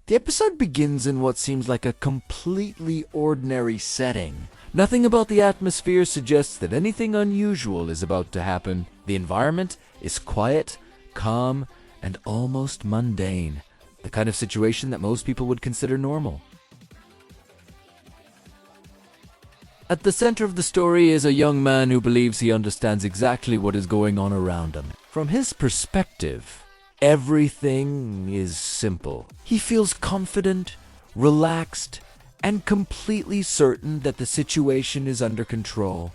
The episode begins in what seems like a completely ordinary setting. Nothing about the atmosphere suggests that anything unusual is about to happen. The environment is quiet, calm, and almost mundane. The kind of situation that most people would consider normal. At the center of the story is a young man who believes he understands exactly what is going on around him. From his perspective, everything is simple. He feels confident, relaxed, and completely certain that the situation is under control.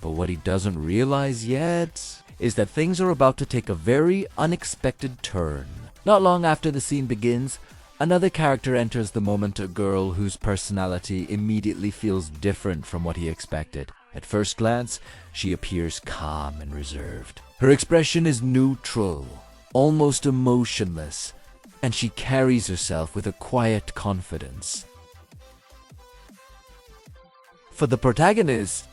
But what he doesn't realize yet is that things are about to take a very unexpected turn. Not long after the scene begins, another character enters the moment, a girl whose personality immediately feels different from what he expected. At first glance, she appears calm and reserved. Her expression is neutral, almost emotionless, and she carries herself with a quiet confidence. For the protagonist,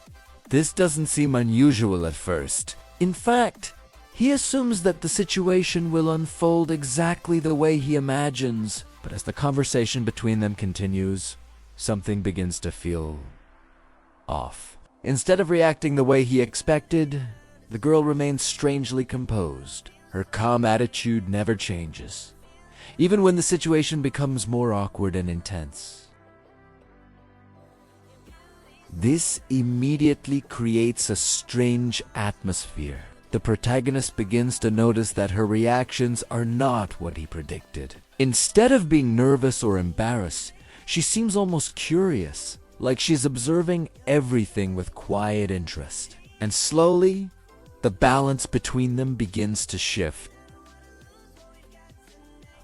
this doesn't seem unusual at first. In fact, he assumes that the situation will unfold exactly the way he imagines. But as the conversation between them continues, something begins to feel off. Instead of reacting the way he expected, the girl remains strangely composed. Her calm attitude never changes, even when the situation becomes more awkward and intense. This immediately creates a strange atmosphere. The protagonist begins to notice that her reactions are not what he predicted. Instead of being nervous or embarrassed, she seems almost curious, like she's observing everything with quiet interest. And slowly, the balance between them begins to shift.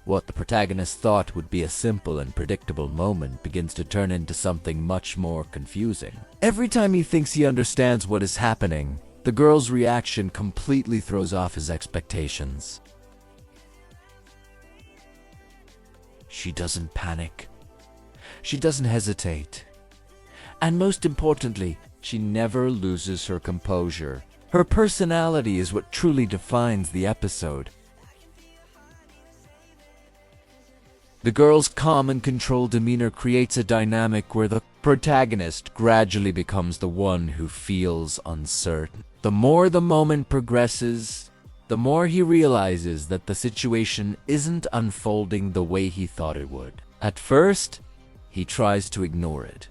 What the protagonist thought would be a simple and predictable moment begins to turn into something much more confusing. Every time he thinks he understands what is happening, the girl's reaction completely throws off his expectations. She doesn't panic. She doesn't hesitate. And most importantly, she never loses her composure. Her personality is what truly defines the episode. The girl's calm and controlled demeanor creates a dynamic where the protagonist gradually becomes the one who feels uncertain. The more the moment progresses, the more he realizes that the situation isn't unfolding the way he thought it would. At first, he tries to ignore it.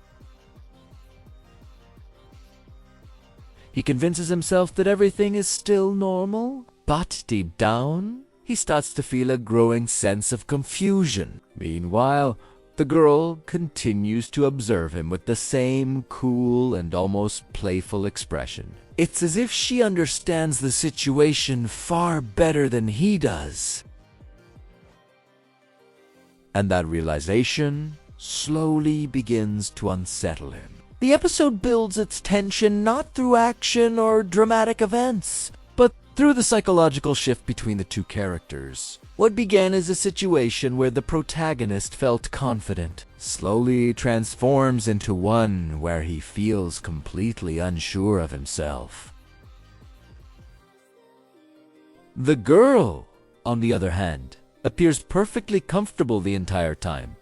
He convinces himself that everything is still normal, but deep down, he starts to feel a growing sense of confusion. Meanwhile, the girl continues to observe him with the same cool and almost playful expression. It's as if she understands the situation far better than he does. And that realization slowly begins to unsettle him. The episode builds its tension not through action or dramatic events, but through the psychological shift between the two characters. What began as a situation where the protagonist felt confident slowly transforms into one where he feels completely unsure of himself. The girl, on the other hand, appears perfectly comfortable the entire time.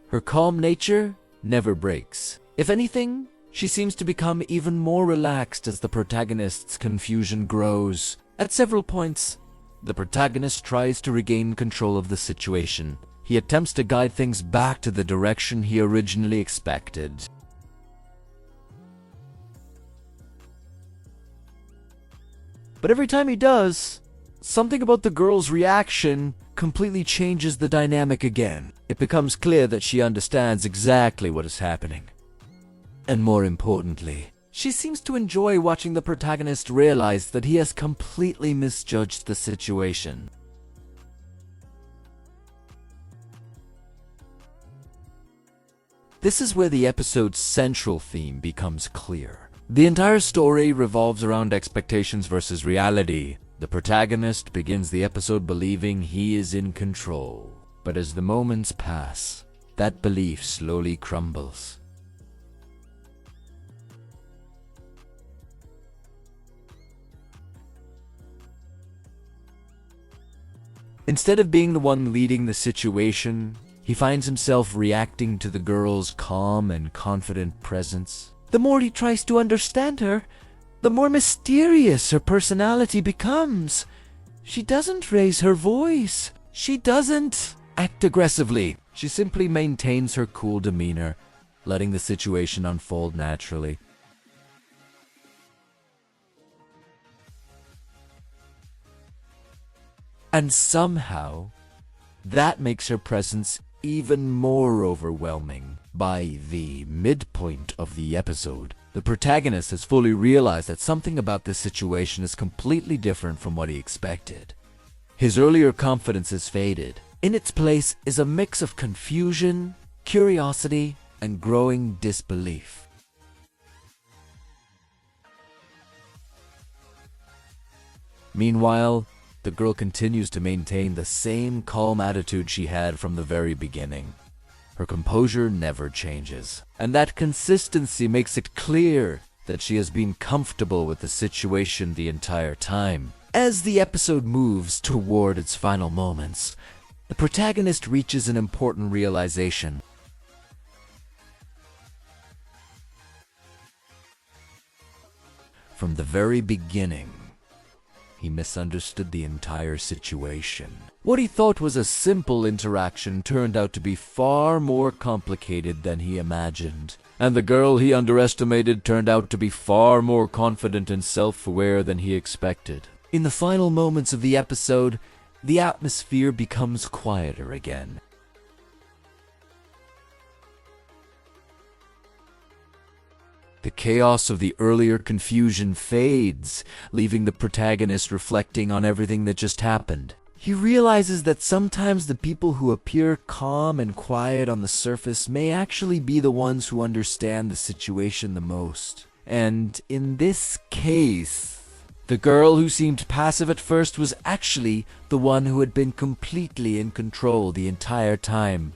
Her calm nature never breaks. If anything, she seems to become even more relaxed as the protagonist's confusion grows. At several points, the protagonist tries to regain control of the situation. He attempts to guide things back to the direction he originally expected. But every time he does, something about the girl's reaction completely changes the dynamic again. It becomes clear that she understands exactly what is happening. And more importantly, she seems to enjoy watching the protagonist realize that he has completely misjudged the situation. This is where the episode's central theme becomes clear. The entire story revolves around expectations versus reality. The protagonist begins the episode believing he is in control. But as the moments pass, that belief slowly crumbles. Instead of being the one leading the situation, he finds himself reacting to the girl's calm and confident presence. The more he tries to understand her, the more mysterious her personality becomes. She doesn't raise her voice. She doesn't act aggressively. She simply maintains her cool demeanor, letting the situation unfold naturally. And somehow, that makes her presence even more overwhelming. By the midpoint of the episode, the protagonist has fully realized that something about this situation is completely different from what he expected. His earlier confidence has faded. In its place is a mix of confusion, curiosity, and growing disbelief. Meanwhile, the girl continues to maintain the same calm attitude she had from the very beginning. Her composure never changes, and that consistency makes it clear that she has been comfortable with the situation the entire time. As the episode moves toward its final moments, the protagonist reaches an important realization. From the very beginning, he misunderstood the entire situation. What he thought was a simple interaction turned out to be far more complicated than he imagined. And the girl he underestimated turned out to be far more confident and self-aware than he expected. In the final moments of the episode, the atmosphere becomes quieter again. The chaos of the earlier confusion fades, leaving the protagonist reflecting on everything that just happened. He realizes that sometimes the people who appear calm and quiet on the surface may actually be the ones who understand the situation the most. And in this case, the girl who seemed passive at first was actually the one who had been completely in control the entire time.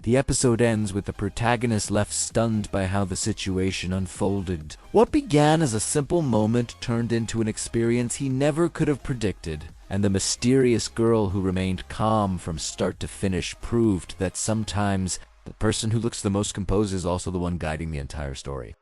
The episode ends with the protagonist left stunned by how the situation unfolded. What began as a simple moment turned into an experience he never could have predicted, and the mysterious girl who remained calm from start to finish proved that sometimes the person who looks the most composed is also the one guiding the entire story.